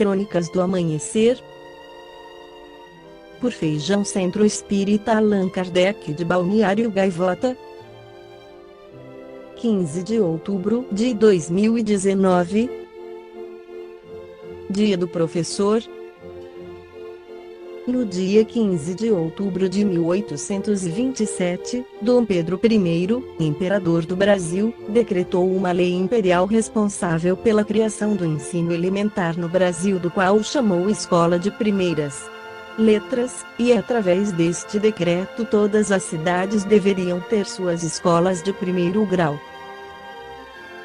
Crônicas do Amanhecer. Por Feijão, Centro Espírita Allan Kardec de Balneário Gaivota. 15 de outubro de 2019. Dia do Professor. No dia 15 de outubro de 1827, Dom Pedro I, imperador do Brasil, decretou uma lei imperial responsável pela criação do ensino elementar no Brasil, do qual chamou Escola de Primeiras Letras, e através deste decreto todas as cidades deveriam ter suas escolas de primeiro grau.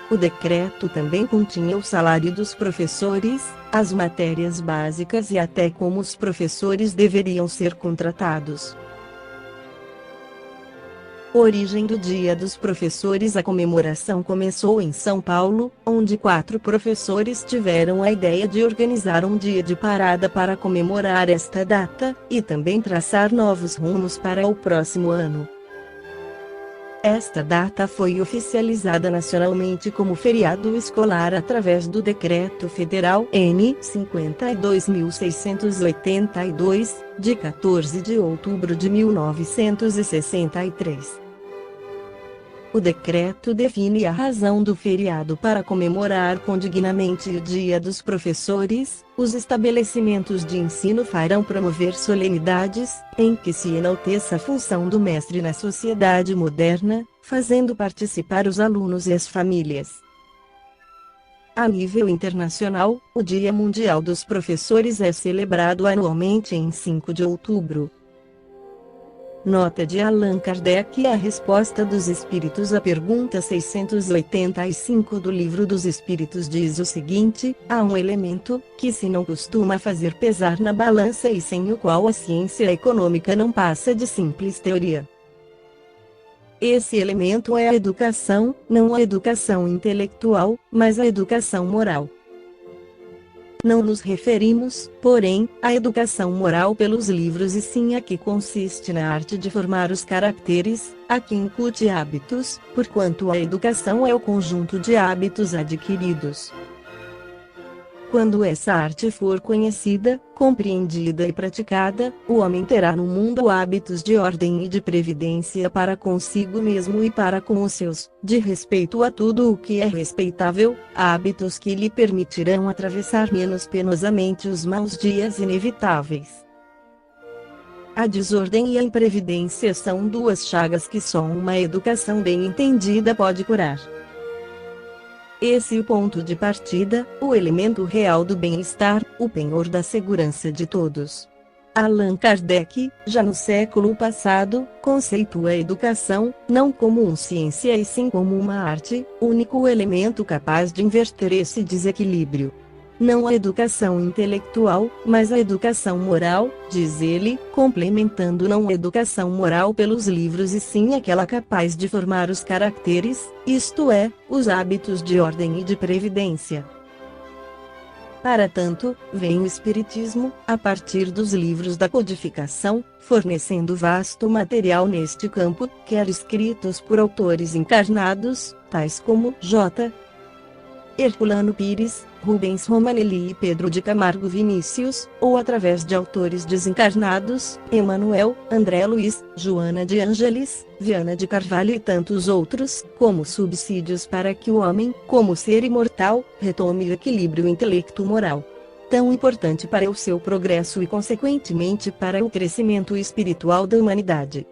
O decreto também continha o salário dos professores, as matérias básicas e até como os professores deveriam ser contratados. Origem do Dia dos Professores. A comemoração começou em São Paulo, onde 4 professores tiveram a ideia de organizar um dia de parada para comemorar esta data, e também traçar novos rumos para o próximo ano. Esta data foi oficializada nacionalmente como feriado escolar através do Decreto Federal N. 52.682, de 14 de outubro de 1963. O decreto define a razão do feriado para comemorar condignamente o Dia dos Professores. Os estabelecimentos de ensino farão promover solenidades, em que se enalteça a função do mestre na sociedade moderna, fazendo participar os alunos e as famílias. A nível internacional, o Dia Mundial dos Professores é celebrado anualmente em 5 de outubro. Nota de Allan Kardec. A resposta dos Espíritos à pergunta 685 do Livro dos Espíritos diz o seguinte: há um elemento, que se não costuma fazer pesar na balança e sem o qual a ciência econômica não passa de simples teoria. Esse elemento é a educação, não a educação intelectual, mas a educação moral. Não nos referimos, porém, à educação moral pelos livros, e sim a que consiste na arte de formar os caracteres, a que incute hábitos, porquanto a educação é o conjunto de hábitos adquiridos. Quando essa arte for conhecida, compreendida e praticada, o homem terá no mundo hábitos de ordem e de previdência para consigo mesmo e para com os seus, de respeito a tudo o que é respeitável, hábitos que lhe permitirão atravessar menos penosamente os maus dias inevitáveis. A desordem e a imprevidência são 2 chagas que só uma educação bem entendida pode curar. Esse é o ponto de partida, o elemento real do bem-estar, o penhor da segurança de todos. Allan Kardec, já no século passado, conceitua a educação, não como uma ciência e sim como uma arte, único elemento capaz de inverter esse desequilíbrio. Não a educação intelectual, mas a educação moral, diz ele, complementando não a educação moral pelos livros e sim aquela capaz de formar os caracteres, isto é, os hábitos de ordem e de previdência. Para tanto, vem o Espiritismo, a partir dos livros da codificação, fornecendo vasto material neste campo, quer escritos por autores encarnados, tais como J. Herculano Pires, Rubens Romanelli e Pedro de Camargo Vinícius, ou através de autores desencarnados, Emanuel, André Luiz, Joana de Ângeles, Viana de Carvalho e tantos outros, como subsídios para que o homem, como ser imortal, retome o equilíbrio intelecto-moral, tão importante para o seu progresso e consequentemente para o crescimento espiritual da humanidade.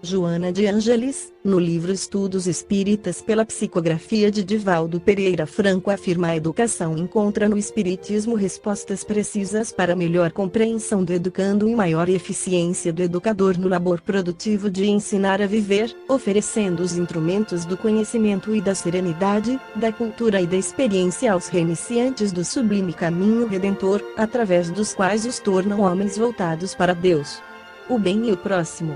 Joana de Ângeles, no livro Estudos Espíritas pela psicografia de Divaldo Pereira Franco, afirma: a educação encontra no Espiritismo respostas precisas para a melhor compreensão do educando e maior eficiência do educador no labor produtivo de ensinar a viver, oferecendo os instrumentos do conhecimento e da serenidade, da cultura e da experiência aos reiniciantes do sublime caminho redentor, através dos quais os tornam homens voltados para Deus, o bem e o próximo.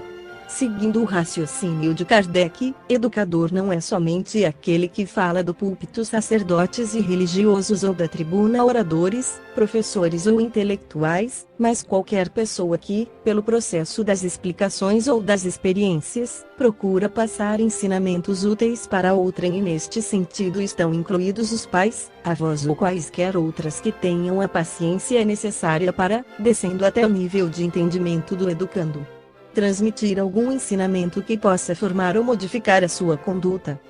Seguindo o raciocínio de Kardec, educador não é somente aquele que fala do púlpito sacerdotes e religiosos ou da tribuna oradores, professores ou intelectuais, mas qualquer pessoa que, pelo processo das explicações ou das experiências, procura passar ensinamentos úteis para outrem, e neste sentido estão incluídos os pais, avós ou quaisquer outras que tenham a paciência necessária para, descendo até o nível de entendimento do educando, transmitir algum ensinamento que possa formar ou modificar a sua conduta.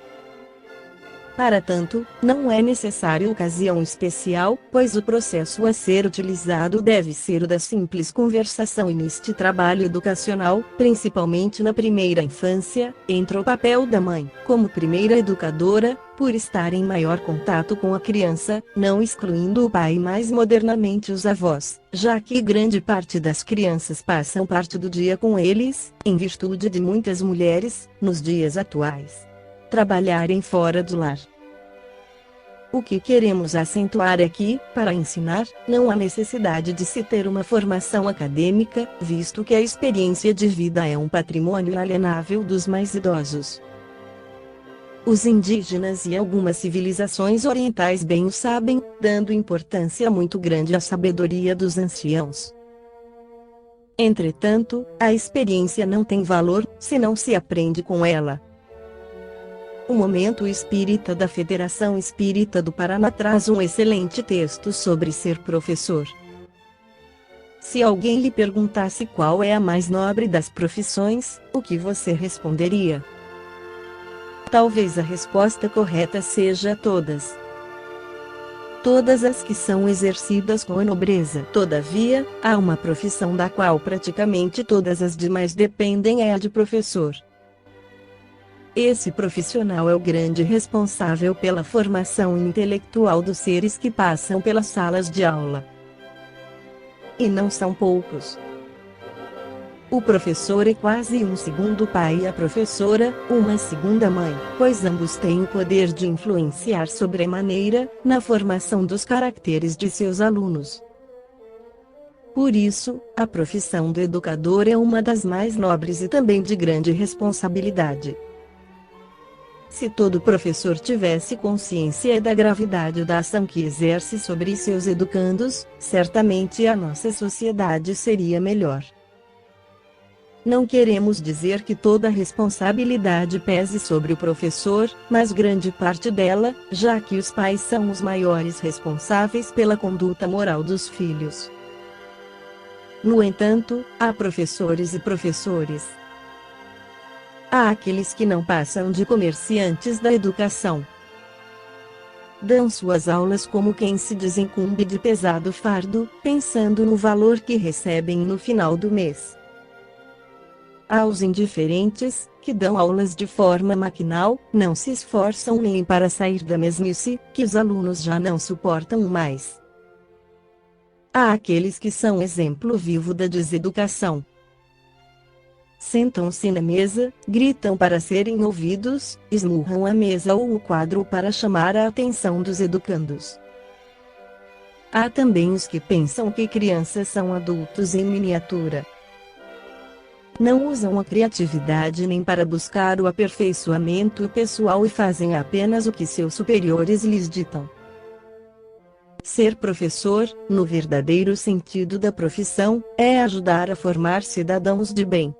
Para tanto, não é necessário ocasião especial, pois o processo a ser utilizado deve ser o da simples conversação, e neste trabalho educacional, principalmente na primeira infância, entra o papel da mãe, como primeira educadora, por estar em maior contato com a criança, não excluindo o pai, mais modernamente os avós, já que grande parte das crianças passam parte do dia com eles, em virtude de muitas mulheres, nos dias atuais, trabalharem fora do lar. O que queremos acentuar é que, para ensinar, não há necessidade de se ter uma formação acadêmica, visto que a experiência de vida é um patrimônio inalienável dos mais idosos. Os indígenas e algumas civilizações orientais bem o sabem, dando importância muito grande à sabedoria dos anciãos. Entretanto, a experiência não tem valor, se não se aprende com ela. O Momento Espírita da Federação Espírita do Paraná traz um excelente texto sobre ser professor. Se alguém lhe perguntasse qual é a mais nobre das profissões, o que você responderia? Talvez a resposta correta seja todas. Todas as que são exercidas com nobreza. Todavia, há uma profissão da qual praticamente todas as demais dependem, é a de professor. Esse profissional é o grande responsável pela formação intelectual dos seres que passam pelas salas de aula. E não são poucos. O professor é quase um segundo pai e a professora, uma segunda mãe, pois ambos têm o poder de influenciar sobremaneira, na formação dos caracteres de seus alunos. Por isso, a profissão do educador é uma das mais nobres e também de grande responsabilidade. Se todo professor tivesse consciência da gravidade da ação que exerce sobre seus educandos, certamente a nossa sociedade seria melhor. Não queremos dizer que toda a responsabilidade pese sobre o professor, mas grande parte dela, já que os pais são os maiores responsáveis pela conduta moral dos filhos. No entanto, há professores e professores. Há aqueles que não passam de comerciantes da educação. Dão suas aulas como quem se desincumbe de pesado fardo, pensando no valor que recebem no final do mês. Há os indiferentes, que dão aulas de forma maquinal, não se esforçam nem para sair da mesmice, que os alunos já não suportam mais. Há aqueles que são exemplo vivo da deseducação. Sentam-se na mesa, gritam para serem ouvidos, esmurram a mesa ou o quadro para chamar a atenção dos educandos. Há também os que pensam que crianças são adultos em miniatura. Não usam a criatividade nem para buscar o aperfeiçoamento pessoal e fazem apenas o que seus superiores lhes ditam. Ser professor, no verdadeiro sentido da profissão, é ajudar a formar cidadãos de bem.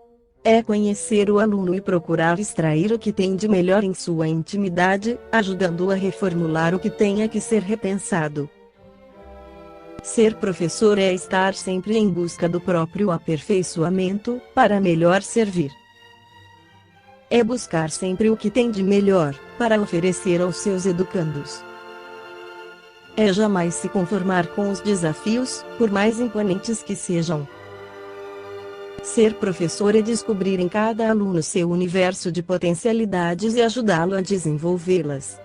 É conhecer o aluno e procurar extrair o que tem de melhor em sua intimidade, ajudando-o a reformular o que tenha que ser repensado. Ser professor é estar sempre em busca do próprio aperfeiçoamento, para melhor servir. É buscar sempre o que tem de melhor, para oferecer aos seus educandos. É jamais se conformar com os desafios, por mais imponentes que sejam. Ser professor é descobrir em cada aluno seu universo de potencialidades e ajudá-lo a desenvolvê-las.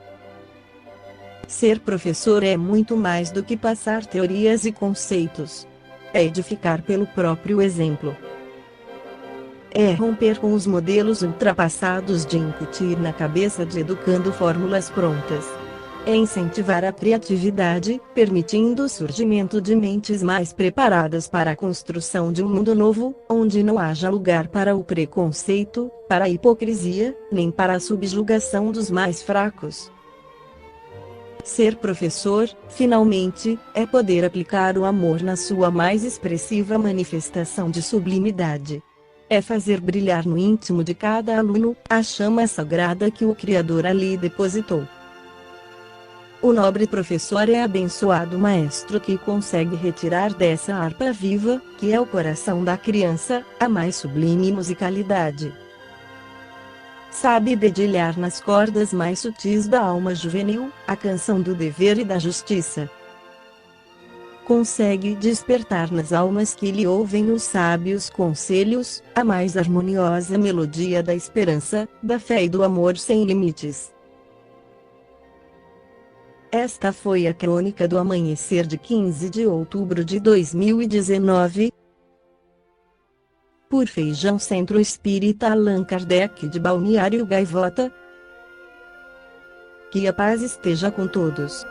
Ser professor é muito mais do que passar teorias e conceitos. É edificar pelo próprio exemplo. É romper com os modelos ultrapassados de incutir na cabeça do educando fórmulas prontas. é incentivar a criatividade, permitindo o surgimento de mentes mais preparadas para a construção de um mundo novo, onde não haja lugar para o preconceito, para a hipocrisia, nem para a subjugação dos mais fracos. Ser professor, finalmente, é poder aplicar o amor na sua mais expressiva manifestação de sublimidade. É fazer brilhar no íntimo de cada aluno a chama sagrada que o Criador ali depositou. O nobre professor é abençoado maestro que consegue retirar dessa harpa viva, que é o coração da criança, a mais sublime musicalidade. Sabe dedilhar nas cordas mais sutis da alma juvenil, a canção do dever e da justiça. Consegue despertar nas almas que lhe ouvem os sábios conselhos, a mais harmoniosa melodia da esperança, da fé e do amor sem limites. Esta foi a crônica do amanhecer de 15 de outubro de 2019. Por Feijão Centro Espírita Allan Kardec de Balneário Gaivota. Que a paz esteja com todos.